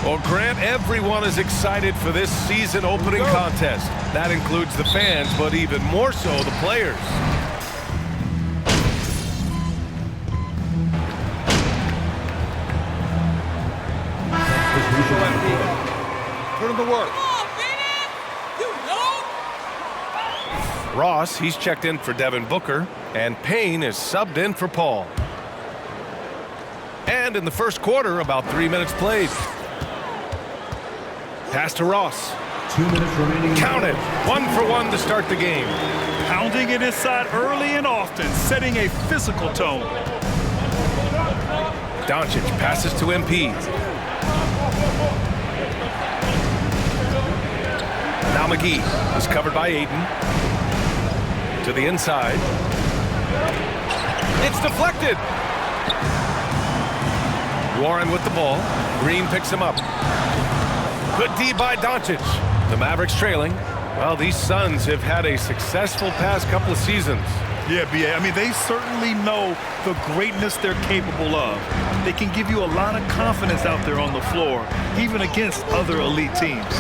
Well, Grant, everyone is excited for this season opening contest. That includes the fans, but even more so the players. Put him to work. Ross, he's checked in for Devin Booker, and Payne is subbed in for Paul. And in the first quarter, about 3 minutes played. Pass to Ross. 2 minutes remaining. Count it. 1 for 1 to start the game. Pounding it inside early and often, setting a physical tone. Doncic passes to MP. Now McGee is covered by Ayton. To the inside. It's deflected. Warren with the ball. Green picks him up. Good D by Doncic. The Mavericks trailing. Well, these Suns have had a successful past couple of seasons. Yeah, B.A. I mean, they certainly know the greatness they're capable of. They can give you a lot of confidence out there on the floor, even against other elite teams.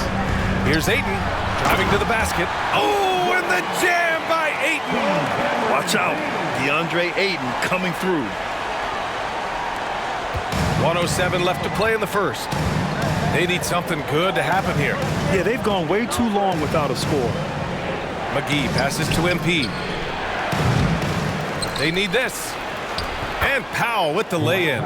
Here's Ayton driving to the basket. Oh, and the jam by Ayton. Watch out. DeAndre Ayton coming through. 1:07 left to play in the first. They need something good to happen here. Yeah, they've gone way too long without a score. McGee passes to MP. They need this. And Powell with the lay-in.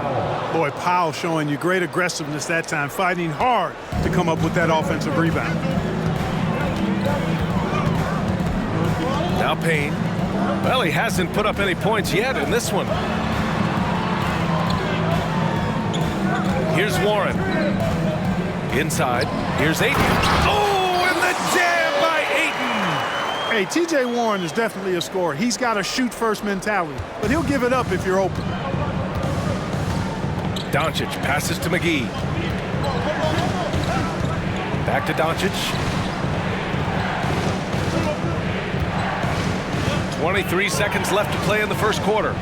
Boy, Powell showing you great aggressiveness that time, fighting hard to come up with that offensive rebound. Now Payne. Well, he hasn't put up any points yet in this one. Here's Warren. Inside. Here's Ayton. Oh, and the jam by Ayton. Hey, T.J. Warren is definitely a scorer. He's got a shoot-first mentality, but he'll give it up if you're open. Doncic passes to McGee. Back to Doncic. 23 seconds left to play in the first quarter.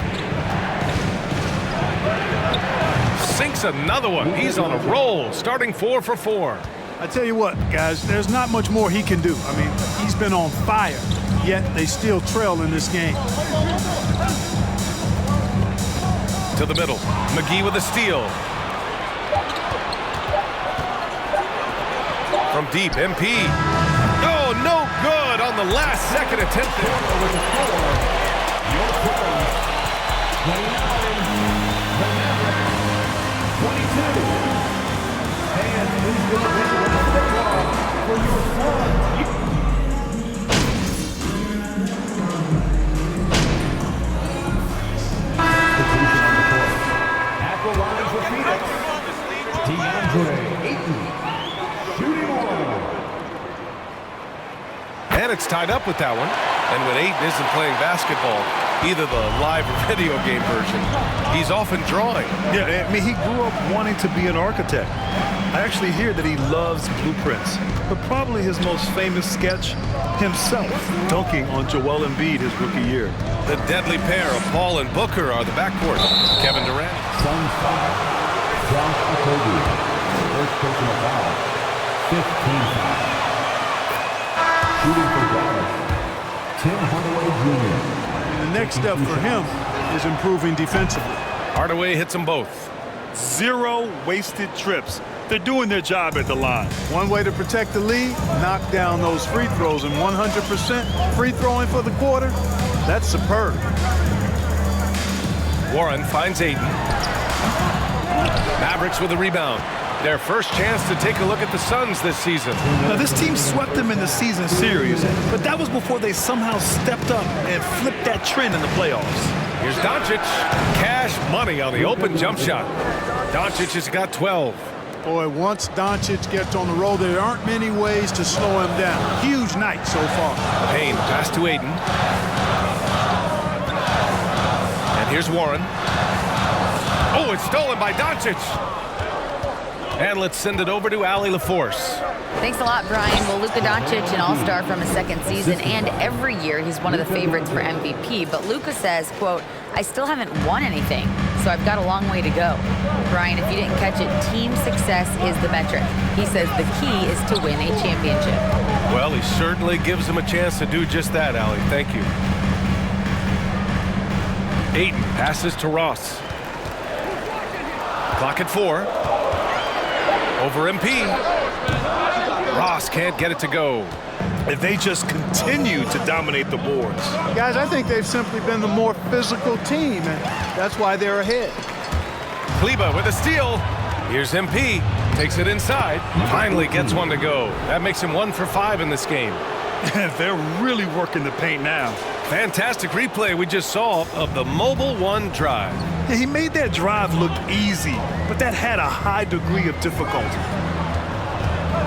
Sinks another one. He's on a roll, starting 4 for 4. I tell you what, guys, there's not much more he can do. I mean, he's been on fire, yet they still trail in this game. To the middle. McGee with a steal. From deep, MP. Oh, no good on the last second attempt. And it's tied up with that one. And when Ayton isn't playing basketball, either the live or video game version, he's often drawing. Yeah, I mean, he grew up wanting to be an architect. I actually hear that he loves blueprints, but probably his most famous sketch, himself dunking on Joel Embiid his rookie year. The deadly pair of Paul and Booker are the backcourt. Kevin Durant. Suns foul. Josh Okogie. First personal foul. 15 foul. Shooting for Dallas. Tim Hardaway Jr. The next step for him is improving defensively. Hardaway hits them both. 0 wasted trips. They're doing their job at the line. One way to protect the lead, knock down those free throws, and 100% free throwing for the quarter, that's superb. Warren finds Ayton. Mavericks with a rebound. Their first chance to take a look at the Suns this season. Now, this team swept them in the season series, but that was before they somehow stepped up and flipped that trend in the playoffs. Here's Doncic. Cash money on the open jump shot. Doncic has got 12. Boy, once Doncic gets on the road, there aren't many ways to slow him down. Huge night so far. Payne pass to Ayton. And here's Warren. Oh, it's stolen by Doncic. And let's send it over to Allie LaForce. Thanks a lot, Brian. Well, Luka Doncic, an all-star from his second season, and every year he's one of the favorites for MVP. But Luka says, quote, "I still haven't won anything. so I've got a long way to go. Brian, if you didn't catch it, team success is the metric. He says the key is to win a championship. Well, he certainly gives them a chance to do just that, Allie. Thank you. Ayton passes to Ross. Clock at 4. Over MP. Ross can't get it to go. And they just continue to dominate the boards. Guys, I think they've simply been the more physical team, and that's why they're ahead. Kleba with a steal. Here's MP. Takes it inside. Finally gets one to go. That makes him 1 for 5 in this game. They're really working the paint now. Fantastic replay we just saw of the Mobile One drive. Yeah, he made that drive look easy, but that had a high degree of difficulty.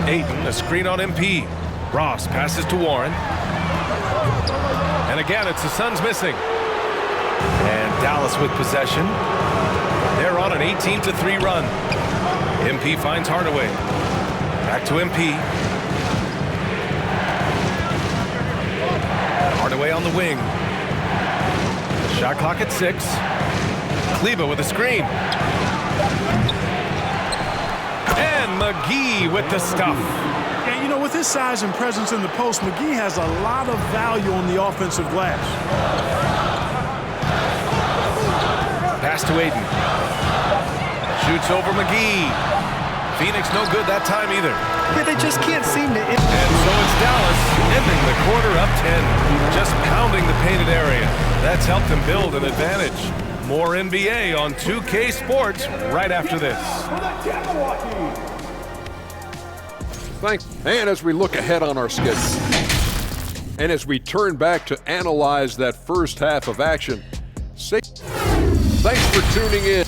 Ayton, a screen on MP. Ross passes to Warren. And again, it's the Suns missing. And Dallas with possession. They're on an 18-3 run. MP finds Hardaway. Back to MP. Hardaway on the wing. Shot clock at 6. Kleba with a screen. And McGee with the stuff. And, you know, with his size and presence in the post, McGee has a lot of value on the offensive glass. Pass to Ayton. Shoots over McGee. Phoenix no good that time either. Yeah, they just can't seem to... And so it's Dallas ending the quarter up 10. Just pounding the painted area. That's helped them build an advantage. More NBA on 2K Sports right after this. Thanks. And as we look ahead on our schedule, and as we turn back to analyze that first half of action, thanks for tuning in.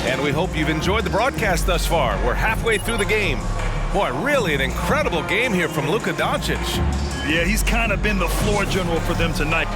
And we hope you've enjoyed the broadcast thus far. We're halfway through the game. Boy, really an incredible game here from Luka Doncic. Yeah, he's kind of been the floor general for them tonight.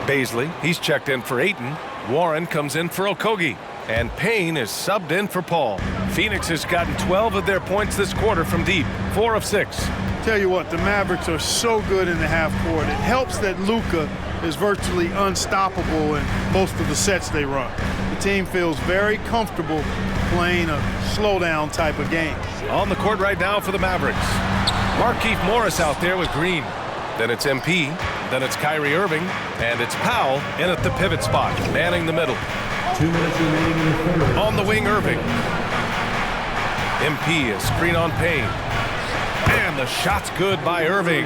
Baisley, he's checked in for Ayton. Warren comes in for Okogie. And Payne is subbed in for Paul. Phoenix has gotten 12 of their points this quarter from deep, 4 of 6. Tell you what, the Mavericks are so good in the half court. It helps that Luka is virtually unstoppable in most of the sets they run. The team feels very comfortable playing a slowdown type of game. On the court right now for the Mavericks. Markieff Morris out there with Green. Then it's MP. Then it's Kyrie Irving. And it's Powell in at the pivot spot, manning the middle. 2 minutes remaining in the third. On the wing, Irving. MP, a screen on Payne. And the shot's good by Irving.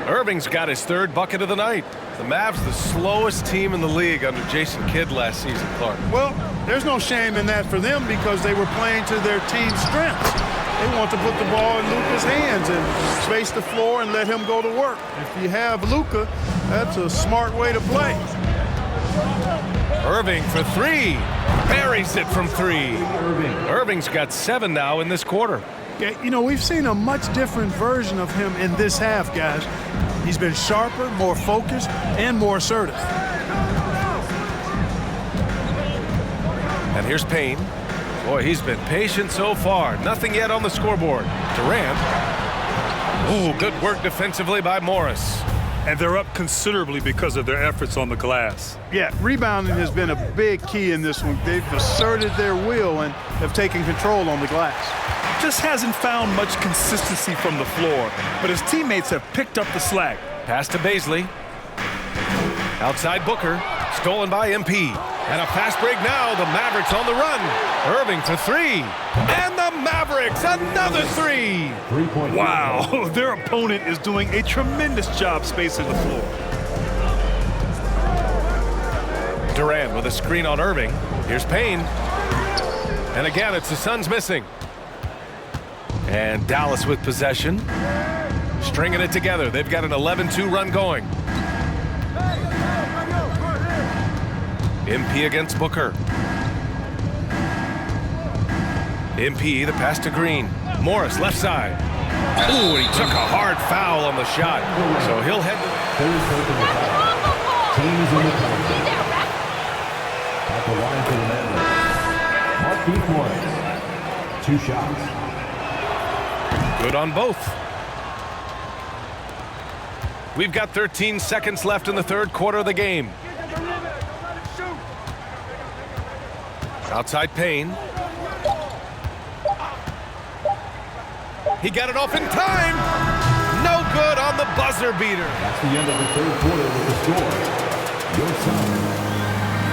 Irving's got his 3rd bucket of the night. The Mavs, the slowest team in the league under Jason Kidd last season, Clark. Well, there's no shame in that for them because they were playing to their team's strengths. They want to put the ball in Luka's hands and space the floor and let him go to work. If you have Luka, that's a smart way to play. Irving for 3. Buries it from 3. Irving's got 7 now in this quarter. Yeah, you know, we've seen a much different version of him in this half, guys. He's been sharper, more focused, and more assertive. And here's Payne. Boy, he's been patient so far. Nothing yet on the scoreboard. Durant. Ooh, good work defensively by Morris. And they're up considerably because of their efforts on the glass. Yeah, rebounding has been a big key in this one. They've asserted their will and have taken control on the glass. Just hasn't found much consistency from the floor, but his teammates have picked up the slack. Pass to Baisley. Outside Booker. Stolen by MP. And a fast break now. The Mavericks on the run. Irving for 3. And the Mavericks, another 3. 3-point. Wow, their opponent is doing a tremendous job spacing the floor. Durant with a screen on Irving. Here's Payne. And again, it's the Suns missing. And Dallas with possession. Stringing it together. They've got an 11-2 run going. MP against Booker. MP, the pass to Green. Morris, left side. Ooh, and he took a hard foul on the shot. So he'll head to... Teams in the the line for the Mavericks, Marquise Morris. 2 shots. Good on both. We've got 13 seconds left in the third quarter of the game. Outside Payne. He got it off in time. No good on the buzzer beater. That's the end of the third quarter with the score. Your Suns,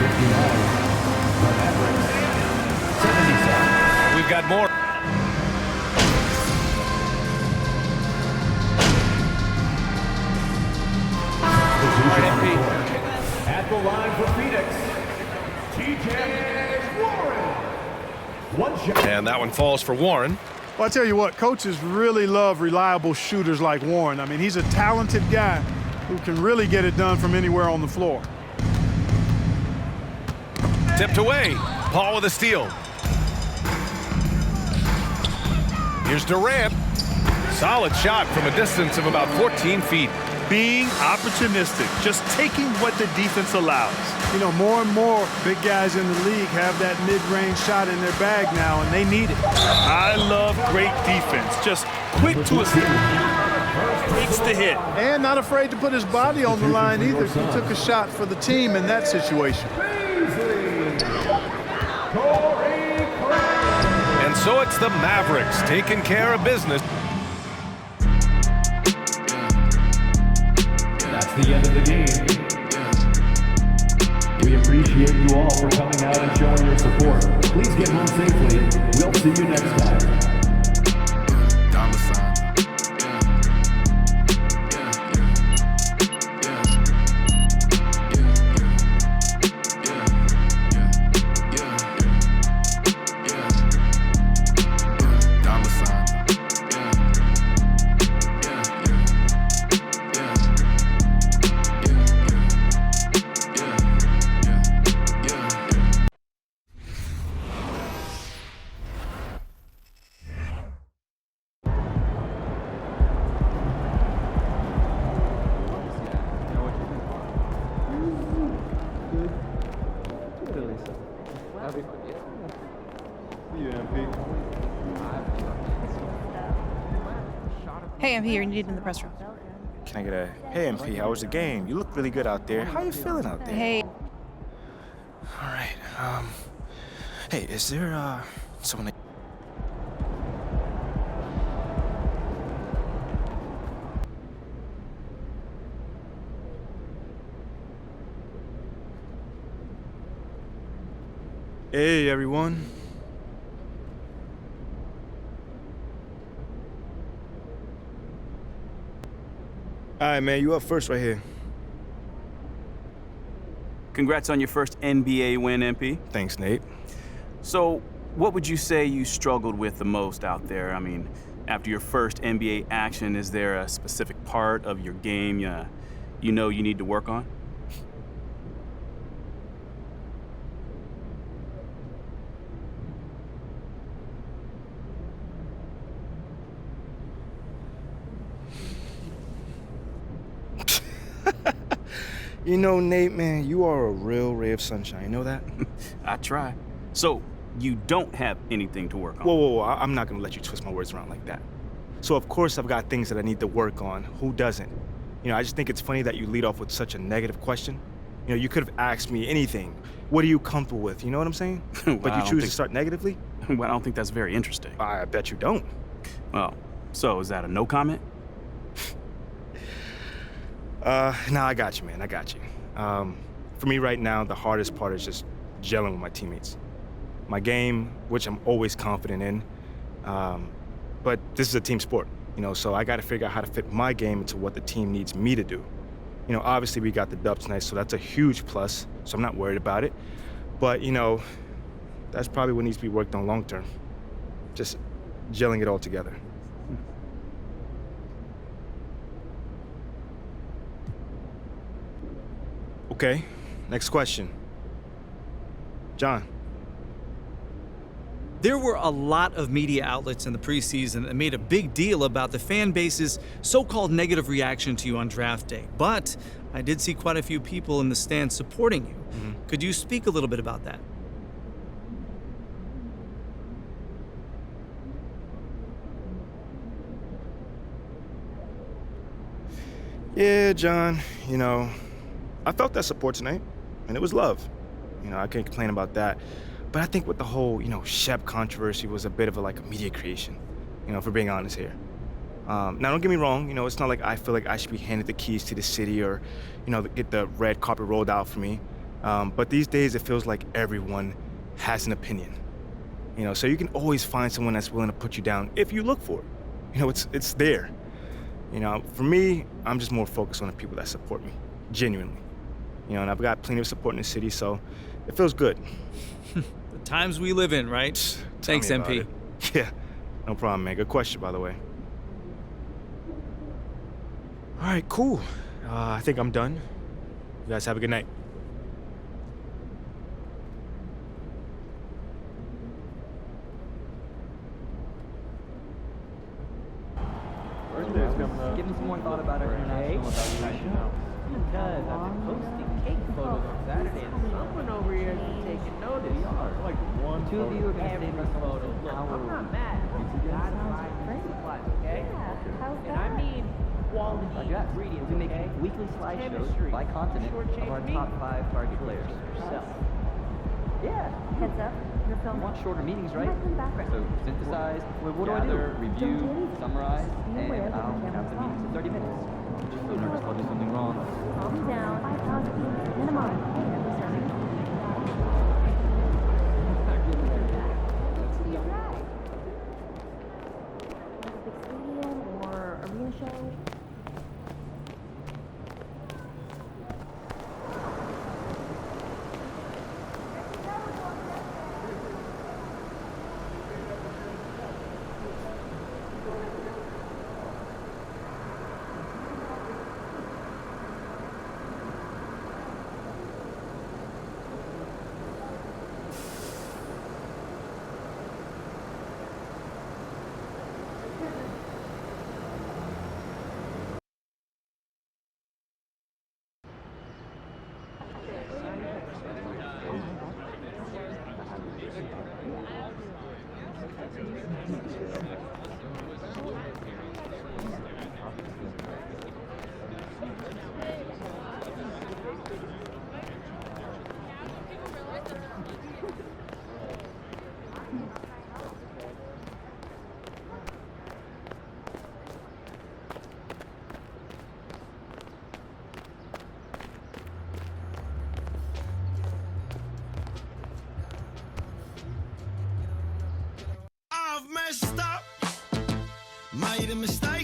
59. The Mavericks, 77. We've got more. At the line for Phoenix, TJ Warren. 1 shot. And that one falls for Warren. Well, I tell you what, coaches really love reliable shooters like Warren. I mean, he's a talented guy who can really get it done from anywhere on the floor. Tipped away. Paul with a steal. Here's Durant. Solid shot from a distance of about 14 feet. Being opportunistic, just taking what the defense allows. You know, more and more big guys in the league have that mid-range shot in their bag now, and they need it. I love great defense. Just quick to assist. Takes the hit. And not afraid to put his body on the line either. He took a shot for the team in that situation. And so it's the Mavericks taking care of business. That's the end of the game. We appreciate you all for coming out and showing your support. Please get home safely. We'll see you next time. Hey, MP, you're needed in the press room. Can I get a, hey, MP, how was the game? You look really good out there. How you feeling out there? Hey. All right, hey, is there, someone that... Hey, everyone. All right, man, you up first right here. Congrats on your first NBA win, MP. Thanks, Nate. So, what would you say you struggled with the most out there? I mean, after your first NBA action, is there a specific part of your game you know you need to work on? You know, Nate, man, you are a real ray of sunshine. You know that? I try. So, you don't have anything to work on? Whoa. I'm not going to let you twist my words around like that. So, of course, I've got things that I need to work on. Who doesn't? You know, I just think it's funny that you lead off with such a negative question. You know, you could have asked me anything. What are you comfortable with? You know what I'm saying? Well, but you choose to start negatively? Well, I don't think that's very interesting. I bet you don't. Well, so is that a no comment? Nah, I got you, man. I got you. For me right now, the hardest part is just gelling with my teammates. My game, which I'm always confident in, but this is a team sport, you know, so I got to figure out how to fit my game into what the team needs me to do. You know, obviously we got the dub tonight, so that's a huge plus, so I'm not worried about it. But, you know, that's probably what needs to be worked on long term. Just gelling it all together. Okay, next question. John. There were a lot of media outlets in the preseason that made a big deal about the fan base's so-called negative reaction to you on draft day. But I did see quite a few people in the stands supporting you. Could you speak a little bit about that? Yeah, John, I felt that support tonight, and it was love. I can't complain about that. But I think with the whole, Shep controversy was a bit of a media creation, for being honest here. Now, don't get me wrong, it's not like I feel like I should be handed the keys to the city or, get the red carpet rolled out for me. But these days, it feels like everyone has an opinion. So you can always find someone that's willing to put you down if you look for it. It's there. For me, I'm just more focused on the people that support me, genuinely. And I've got plenty of support in the city, so it feels good. The times we live in, right? Thanks, MP. Yeah, no problem, man. Good question, by the way. All right, cool. I think I'm done. You guys have a good night. Give me some more thought about our international evaluation. Because I've been posting cake photos on Saturday, and someone over here has been taking notice. Two of you are going to save us photos. Look, I'm not mad. God provides supplies, okay? And I mean quality ingredients, We make weekly slideshows by continent of our top 5 target players. Yeah. Heads up, your film. You want shorter meetings, right? So synthesize, gather, review, summarize, and I'll count the meetings to 30 minutes. Just so nervous about doing something wrong. Calm down. 5,000 minimum. Big stadium or arena show. I've messed up, made a mistake.